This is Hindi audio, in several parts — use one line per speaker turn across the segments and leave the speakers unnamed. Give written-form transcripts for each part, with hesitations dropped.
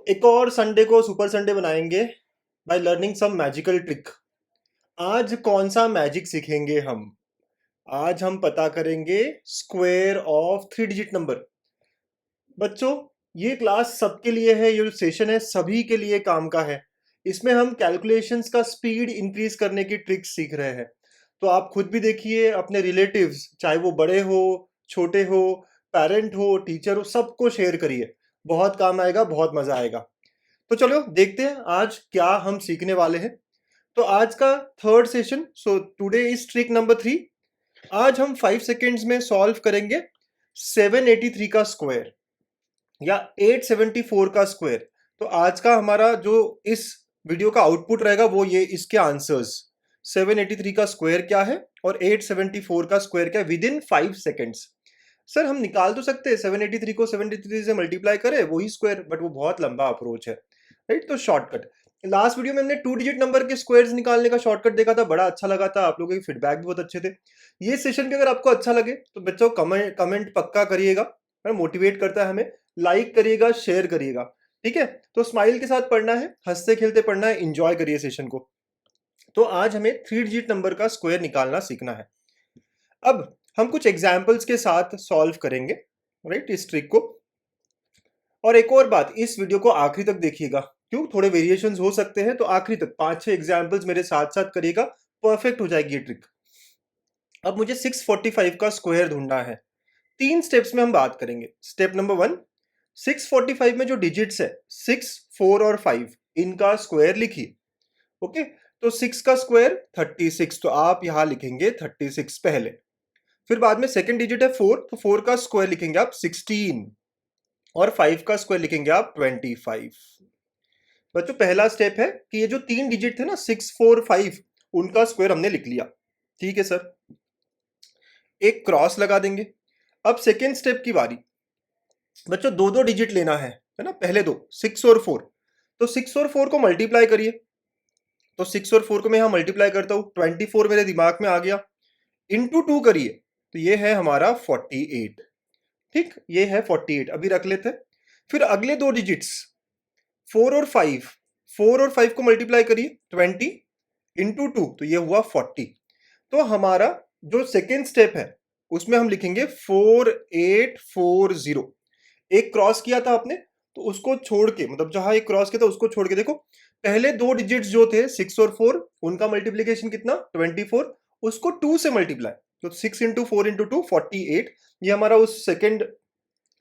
एक और संडे को सुपर संडे बनाएंगे by learning some magical trick. आज कौन सा मैजिक सीखेंगे हम? आज हम पता करेंगे square of three digit number. बच्चों, ये क्लास सबके लिए है, ये जो सेशन है सभी के लिए काम का है। इसमें हम कैलकुलेशंस का स्पीड इंक्रीज करने की ट्रिक्स सीख रहे हैं। तो आप खुद भी देखिए, अपने रिलेटिव्स चाहे वो बड़े हो, छोटे हो, पेरेंट हो, टीचर हो, सबको शेयर करिए। बहुत काम आएगा, बहुत मजा आएगा। तो चलो देखते हैं आज क्या हम सीखने वाले हैं। तो आज का third session, so today is trick number 3। आज हम 5 सेकेंड्स में सॉल्व करेंगे 783 का स्क्वायर या 874 का स्क्वायर। तो आज का हमारा जो इस वीडियो का आउटपुट रहेगा वो ये इसके आंसर्स। 783 का स्क्वायर क्या है और 874 का स्क्वायर क्या है विद इन 5 सेकेंड्स। सर हम निकाल तो सकते हैं 783 को 73 से मल्टीप्लाई करें वही स्क्वायर, बट वो बहुत लंबा अप्रोच है, राइट? तो शॉर्टकट, लास्ट वीडियो में हमने 2 डिजिट नंबर के स्क्वायर्स निकालने का शॉर्टकट देखा था, बड़ा अच्छा लगा था, आप लोगों के फीडबैक भी बहुत अच्छे थे। ये सेशन भी अगर आपको अच्छा लगे तो बच्चों कमेंट पक्का करिएगा, मोटिवेट करता है हमें। लाइक करिएगा, शेयर करिएगा, ठीक है? तो स्माइल के साथ पढ़ना है, हंसते खेलते पढ़ना है, इंजॉय करिए सेशन को। तो आज हमें 3 डिजिट नंबर का स्क्वायर निकालना सीखना है। अब हम कुछ एग्जाम्पल्स के साथ सॉल्व करेंगे, राइट, इस ट्रिक को। और एक और बात, इस वीडियो को आखिरी तक देखिएगा, क्यों थोड़े वेरिएशंस हो सकते हैं, तो आखिरी तक 5-6 एग्जाम्पल्स मेरे साथ साथ करिएगा, परफेक्ट हो जाएगी ये ट्रिक। अब मुझे 645 का स्क्वायर ढूंढना है। 3 स्टेप्स में हम बात करेंगे। स्टेप नंबर 1, 645 में जो डिजिट्स है 6, 4 और 5, इनका स्क्वायर लिखिए। ओके, तो 6 का स्क्वायर 36, तो आप यहां लिखेंगे 36 पहले। फिर बाद में सेकंड डिजिट है 4, तो 4 का स्क्वायर लिखेंगे आप 16 और 5 का स्क्वायर लिखेंगे आप 25। बच्चों पहला स्टेप है कि ये जो 3 डिजिट थे ना 6, 4, 5, उनका स्क्वायर हमने लिख लिया। ठीक है सर, एक क्रॉस लगा देंगे। अब सेकेंड स्टेप की बारी। बच्चों दो दो डिजिट लेना है ना, पहले दो 6 और 4। तो 6 और 4 को मल्टीप्लाई करिए। तो 6 और 4 को मैं यहां मल्टीप्लाई करता हूं, 24 मेरे दिमाग में आ गया। इंटू 2 करिए, तो ये है हमारा 48। ठीक, ये है 48, अभी रख लेते हैं। फिर अगले दो डिजिट्स 4 और 5, 4 और 5 को मल्टीप्लाई करिए, 20 इंटू 2, तो ये हुआ 40। तो हमारा जो सेकेंड स्टेप है उसमें हम लिखेंगे 4840। एक क्रॉस किया था आपने, तो उसको छोड़ के, मतलब जहां एक क्रॉस किया था उसको छोड़ के देखो, पहले दो डिजिट्स जो थे 6 और 4, उनका मल्टीप्लीकेशन कितना 24, उसको 2 से मल्टीप्लाई, तो 6 इंटू 4 इंटू 2 48। ये हमारा उस सेकेंड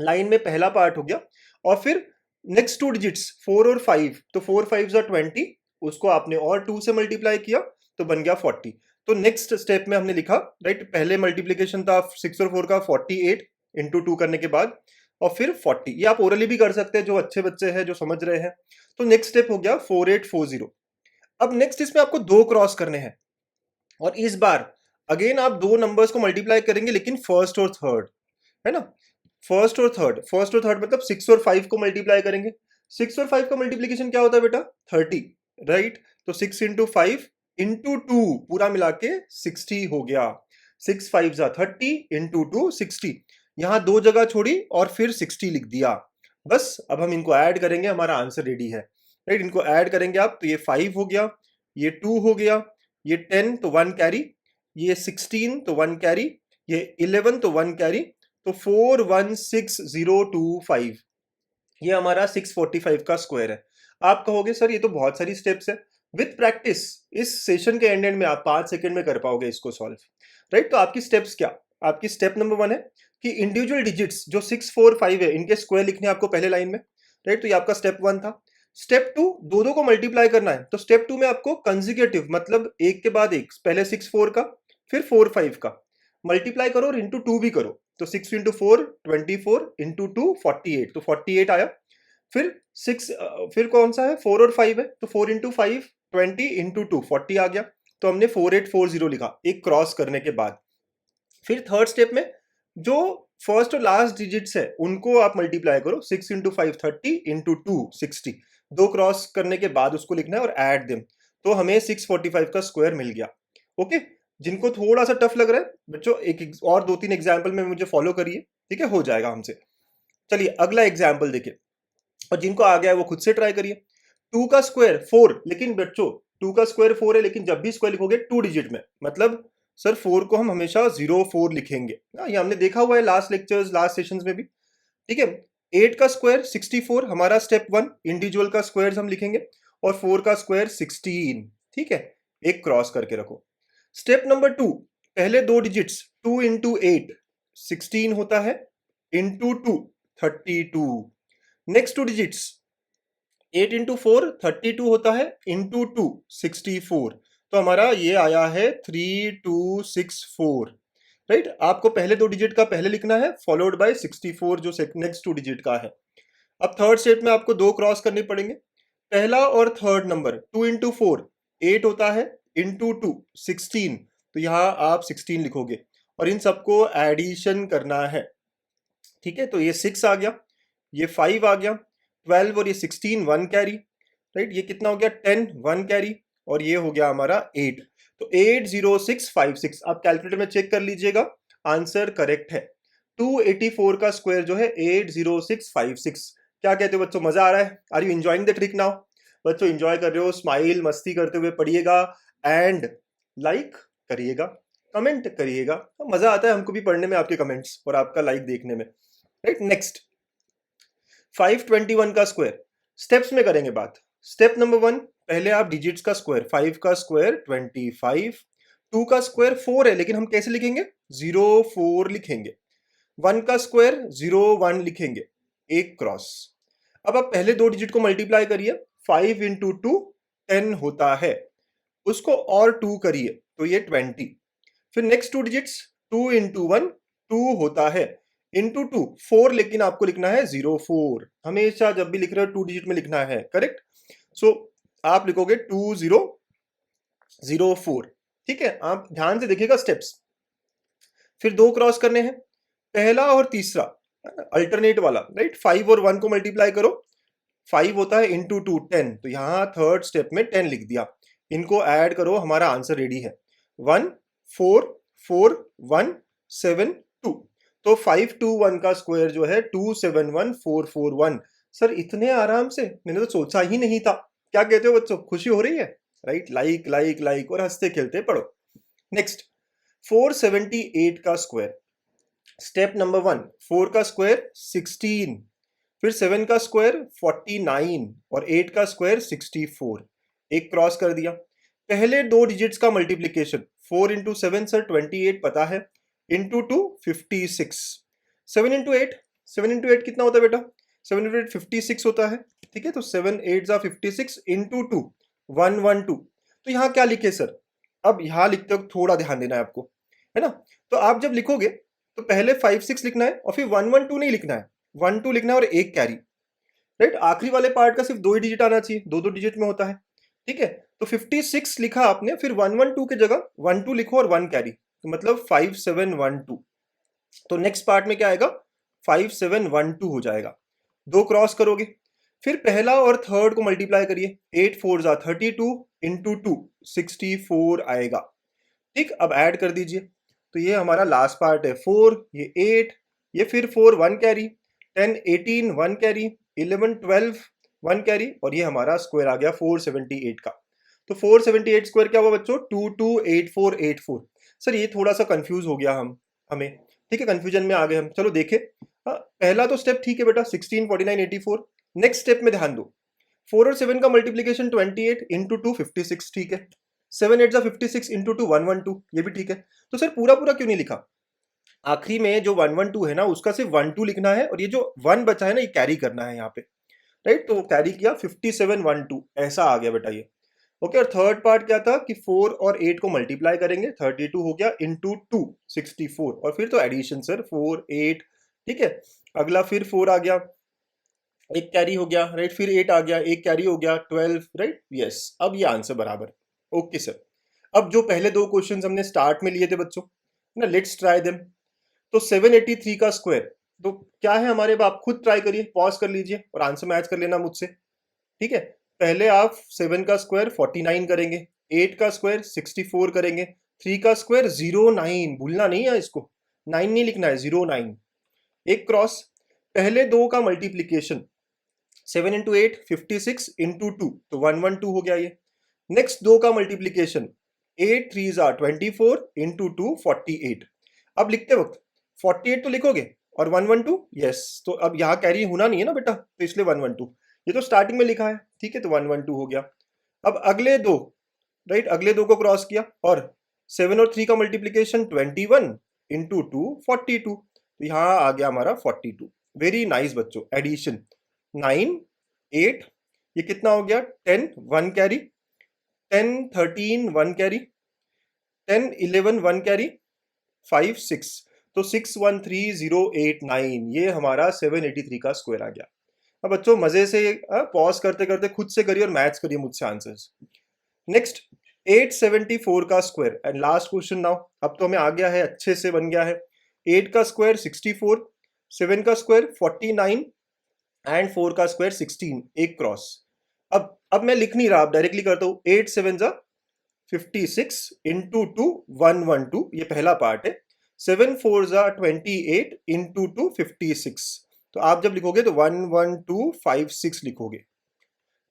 लाइन में पहला पार्ट हो गया। और फिर नेक्स्ट 2 डिजिट्स 4 और 5, तो 4 5 20, उसको आपने और 2 से मल्टीप्लाई किया, तो बन गया 40। तो नेक्स्ट स्टेप में हमने लिखा, राइट, पहले मल्टीप्लीकेशन था 6 और 4 का 48 इंटू 2 करने के बाद, और फिर 40। ये आप ओरली भी कर सकते हैं, जो अच्छे बच्चे हैं जो समझ रहे हैं। तो नेक्स्ट स्टेप हो गया 4840। अब नेक्स्ट इसमें आपको दो क्रॉस करने हैं, और इस बार अगेन आप दो नंबर्स को मल्टीप्लाई करेंगे, लेकिन फर्स्ट और थर्ड, है ना? फर्स्ट और थर्ड मतलब 6 और 5 को मल्टीप्लाई करेंगे। 6 और 5 का मल्टीप्लीकेशन क्या होता है बेटा? 30, राइट? तो 6 इंटू 5 इंटू 2 पूरा मिला के 60 हो गया। 6 5 जा 30 इंटू 2 60। यहां दो जगह छोड़ी और फिर 60 लिख दिया। बस अब हम इनको ऐड करेंगे, हमारा आंसर रेडी है, राइट? इनको ऐड करेंगे आप, तो ये 5 हो गया, ये 2 हो गया, ये 10 तो 1 कैरी, ये 16 तो 1 कैरी, ये 11 तो 1 कैरी, तो 416025, ये हमारा 645 का स्क्वायर है। आप कहोगे सर ये तो बहुत सारी स्टेप्स है। विथ प्रैक्टिस इस सेशन के एंड में आप 5 सेकंड में कर पाओगे इसको सॉल्व, राइट? तो आपकी स्टेप्स क्या? आपकी स्टेप नंबर 1 है कि इंडिविजुअल डिजिट्स जो 6 4 5 है इनके स्क्वायर लिखने हैं आपको पहले लाइन में, राइट? तो ये आपका स्टेप 1 था। स्टेप 2, दो दो को मल्टीप्लाई करना है। तो स्टेप 2 में आपको कंजिक्यूटिव, मतलब एक के बाद एक, पहले 6 4 का फिर 4 5 का मल्टीप्लाई करो और इंटू 2 भी करो। तो 6 इंटू 4 24 इंटू 2 48, तो 48 आया। फिर 6, फिर कौन सा है? 4 और 5 है, तो 4 इंटू 5 20 इंटू 2 40 आ गया। तो हमने 4840 लिखा एक क्रॉस करने के बाद। फिर थर्ड स्टेप में जो फर्स्ट और लास्ट डिजिट्स है उनको आप मल्टीप्लाई करो, 6 इंटू 5 30 इंटू 2 60, दो क्रॉस करने के बाद उसको लिखना है और ऐड देम, तो हमें 645 का स्क्वायर मिल गया। ओके, जिनको थोड़ा सा टफ लग रहा है बच्चों, एक और 2-3 एग्जाम्पल में मुझे फॉलो करिए, ठीक है? हो जाएगा हमसे। चलिए अगला एग्जाम्पल देखिए। और जिनको आ गया है वो खुद से ट्राई करिए। 2 का स्क्वायर 4, लेकिन बच्चों 2 का स्क्वायर 4 है, लेकिन जब भी स्क्वायर लिखोगे 2 डिजिट में, मतलब सर 4 को हम हमेशा 04 लिखेंगे। ये हमने देखा हुआ है लास्ट लेक्चर्स, लास्ट सेशंस में भी, ठीक है। 8 का स्क्वायर 64, हमारा स्टेप 1, इंडिविजुअल का स्क्वायर हम लिखेंगे, और 4 का स्क्वायर 16, ठीक है, एक क्रॉस करके रखो। स्टेप नंबर 2, पहले दो डिजिट्स 2 इंटू 8 16 होता है, into 2 32, next two digits 8 into 4 32 होता है, इंटू 2 64, तो हमारा ये आया है 3264, राइट। आपको पहले दो डिजिट का पहले लिखना है, फॉलोड बाय 64 जो नेक्स्ट टू डिजिट का है। अब थर्ड स्टेप में आपको दो क्रॉस करने पड़ेंगे, पहला और थर्ड नंबर 2 इंटू 4 8 होता है, इंटू 2 16, तो यहाँ आप 16 लिखोगे और इन सबको एडिशन करना है, ठीक है। तो ये 6 आ गया, ये 5 आ गया, 12 और ये 16 1 कैरी, राइट। ये कितना हो गया 10 1 कैरी, और ये हो गया हमारा 8, तो 80656। आप कैलकुलेटर में चेक कर लीजिएगा, आंसर करेक्ट है। 284 का स्क्वायर जो है 80656। क्या कहते हो बच्चों, मजा आ रहा है? Are you enjoying the trick now? बच्चों एंजॉय कर रहे हो, स्माइल मस्ती करते हुए पढ़िएगा एंड लाइक करिएगा, कमेंट करिएगा। मजा आता है हमको भी पढ़ने में आपके कमेंट्स और आपका लाइक देखने में, राइट। नेक्स्ट 521 का स्क्वायर, स्टेप्स में करेंगे बात। स्टेप नंबर 1, पहले आप डिजिट्स का स्क्वायर, 5 का स्क्वायर 25, 2 का स्क्वायर 4 है, लेकिन हम कैसे लिखेंगे 04 लिखेंगे, 1 का स्क्वायर 01 लिखेंगे, एक क्रॉस। अब आप पहले दो डिजिट को मल्टीप्लाई करिए, 5 इंटू 2 10 होता है, उसको और 2 करिए तो ये 20, फिर नेक्स्ट टू डिजिट्स 2 इंटू 1 2 होता है, इंटू 2 4, लेकिन आपको लिखना है 04, हमेशा जब भी लिख रहे हो 2 डिजिट में लिखना है, करेक्ट। सो आप लिखोगे 2004, ठीक है। आप ध्यान से देखिएगा स्टेप्स। फिर दो क्रॉस करने हैं, पहला और तीसरा अल्टरनेट वाला, राइट। 5 और 1 को मल्टीप्लाई करो, 5 होता है इंटू 2 10, तो यहां थर्ड स्टेप में 10 लिख दिया, इनको ऐड करो, हमारा आंसर रेडी है 1 4 4 1 7 2, तो 521 का स्क्वायर जो है 271441। सर इतने आराम से, मैंने तो सोचा ही नहीं था। क्या कहते हो बच्चों, खुशी हो रही है? राइट, लाइक लाइक लाइक और हंसते खेलते पढ़ो। नेक्स्ट 478 का स्क्वायर, स्टेप नंबर 1, 4 का स्क्वायर 16, फिर 7 का स्क्वायर 49 और 8 का स्क्वायर 64, एक क्रॉस कर दिया। पहले दो डिजिट्स का मल्टीप्लीकेशन, 4 इंटू 7 सर 28 पता है, इंटू 2 56, 7 इंटू 8, 7 इंटू 8 कितना होता है बेटा, 7 इंटू 8 56 होता है, ठीक है। तो 7 8 जा 56 इंटू 2 112, तो यहाँ क्या लिखे सर, अब यहाँ लिखते हो थोड़ा ध्यान देना है आपको, है ना। तो आप जब लिखोगे तो पहले 5 6 लिखना है और फिर 112 नहीं लिखना है, 12 लिखना है और एक कैरी, राइट। आखिरी वाले पार्ट का सिर्फ दो ही डिजिट आना चाहिए, दो दो डिजिट में होता है, ठीक है। तो 56 लिखा आपने, फिर 112 की जगह 12 लिखो और 1 कैरी, तो मतलब 5712। तो नेक्स्ट पार्ट में क्या आएगा 5712 हो जाएगा, दो क्रॉस करोगे, फिर पहला और थर्ड को मल्टीप्लाई करिए, 8 4 जा 32 इंटू 2 64 आएगा, ठीक। अब ऐड कर दीजिए, तो ये हमारा लास्ट पार्ट है 4, ये 8, ये फिर 4 1 कैरी, 10 18 1 कैरी, 11 12 1 कैरी, और ये हमारा स्क्वायर आ गया 478 का। तो 478 स्क्वायर क्या हुआ बच्चों 228484। सर ये थोड़ा सा कंफ्यूज हो गया हमें, ठीक है, कंफ्यूजन में आ गए हम। चलो देखे, पहला तो स्टेप ठीक है बेटा 16 49 84। नेक्स्ट स्टेप में ध्यान दो, 4 और 7 का मल्टीप्लीकेशन 28 इंटू 2 56, ठीक है। 7 8 जा 56 इंटू 2 112, ये भी ठीक है। तो सर पूरा पूरा क्यों नहीं लिखा, आखिरी में जो 112 है ना उसका सिर्फ 12 लिखना है, और ये जो 1 बचा है ना ये कैरी करना है यहाँ पे, राइट। तो कैरी किया 5712, ऐसा आ गया बेटा ये, ओके। और थर्ड पार्ट क्या था कि 4 और 8 को मल्टीप्लाई करेंगे, 32 हो गया इंटू 2 64, और फिर तो एडिशन सर 4 8, ठीक है। अगला फिर 4 आ गया, एक कैरी हो गया, राइट, फिर 8 आ गया, एक कैरी हो गया 12, राइट, यस। अब ये आंसर बराबर, ओके सर। अब जो पहले दो क्वेश्चंस हमने स्टार्ट में लिए थे बच्चों ना, लेट्स ट्राई देम। तो 783 का स्क्वायर तो क्या है हमारे, आप खुद ट्राई करिए, पॉज कर लीजिए और आंसर मैच कर लेना मुझसे, ठीक है। पहले आप 7 का स्क्वायर 49 करेंगे, 8 का स्क्वायर 64 करेंगे, 3 का स्क्वायर 09, भूलना नहीं है इसको, 9 नहीं लिखना है, 09, एक क्रॉस। पहले दो का मल्टीप्लीकेशन 7 इंटू 8 56 इंटू 2 तो 112 हो गया ये। नेक्स्ट दो का मल्टीप्लीकेशन 8 3s are 24 इंटू 2 48। अब लिखते वक्त 48 तो लिखोगे और 112 यस, तो अब यहाँ कैरी होना नहीं है ना बेटा, तो इसलिए 112 ये तो स्टार्टिंग में लिखा है, ठीक है, तो 112 हो गया। अब अगले दो, राइट, अगले दो को क्रॉस किया और 7 और 3 का मल्टीप्लीकेशन 21 इंटू 2 42, तो यहाँ आ गया हमारा 42। वेरी नाइस बच्चों, एडिशन 9 8, ये कितना हो गया 10 1 कैरी, 10 13 1 कैरी, 10 11 1 कैरी, 5 6, तो 613089 ये हमारा 783 का स्क्वायर आ गया। अब बच्चों मजे से पॉज करते करते खुद से करिए और मैथ्स करिए मुझसे आंसर्स। नेक्स्ट 874 का square and last question now. अब तो हमें आ गया है, अच्छे से बन गया है। 8 का स्क्वायर 64, 7 का स्क्वायर 49 एंड 4 का स्क्वायर 16, एक क्रॉस। अब मैं लिख नहीं रहा, अब डायरेक्टली करता हूँ। 8 7 जा 56 इंटू 2 112, ये पहला पार्ट है। 7 4 जा 28 इंटू 2 56, तो आप जब लिखोगे तो 11256 लिखोगे,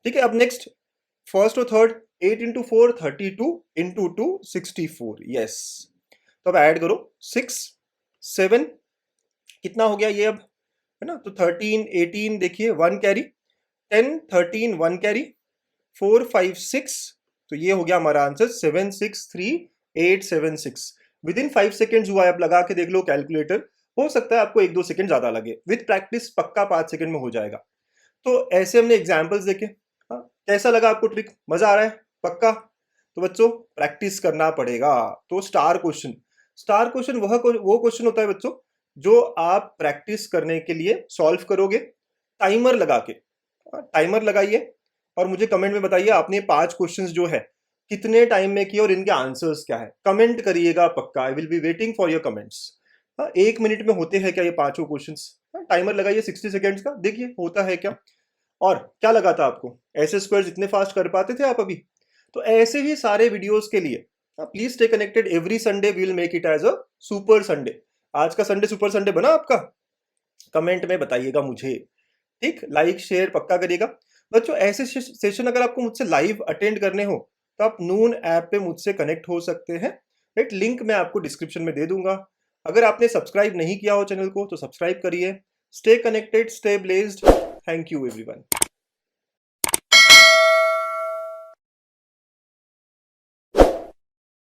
ठीक है। अब नेक्स्ट फर्स्ट और थर्ड 8 इंटू 4 32 इंटू 2 64, यस। तो अब ऐड करो 6 7, कितना हो गया ये अब, है ना, तो 13 18 देखिए 1 कैरी, 10 13 1 कैरी, 4 5 6, तो ये हो गया हमारा आंसर 763876। विद इन 5 सेकेंड्स हुआ है। आप लगा के देख लो कैलकुलेटर, हो सकता है आपको 1-2 सेकंड ज्यादा लगे, विद प्रैक्टिस पक्का 5 सेकंड में हो जाएगा। तो ऐसे हमने एग्जाम्पल्स देखे। हाँ, कैसा लगा आपको ट्रिक, मजा आ रहा है पक्का? तो बच्चों प्रैक्टिस करना पड़ेगा। तो स्टार क्वेश्चन वो क्वेश्चन होता है बच्चों जो आप प्रैक्टिस करने के लिए सॉल्व करोगे टाइमर लगा के। टाइमर लगाइए और मुझे कमेंट में बताइए आपने 5 क्वेश्चंस जो है कितने टाइम में किए और इनके आंसर्स क्या है, कमेंट करिएगा पक्का। I will be waiting for your comments. 1 minute में होते हैं क्या ये 5 क्वेश्चंस? टाइमर लगाइए 60 सेकेंड्स का, देखिए होता है क्या। और क्या लगा था आपको, ऐसे स्क्वायर्स इतने फास्ट कर पाते थे आप अभी? तो ऐसे ही सारे वीडियोस के लिए please stay connected. Every Sunday we will make it as a super Sunday. आज का संडे सुपर संडे बना आपका? कमेंट में बताइएगा मुझे, ठीक। लाइक शेयर पक्का करिएगा बच्चों। ऐसे सेशन अगर आपको मुझसे लाइव अटेंड करने हो तो आप नून ऐप पे मुझसे कनेक्ट हो सकते हैं, राइट। लिंक मैं आपको डिस्क्रिप्शन में दे दूंगा। अगर आपने सब्सक्राइब नहीं किया हो चैनल को तो सब्सक्राइब करिए। Stay connected, stay blessed. Thank you everyone.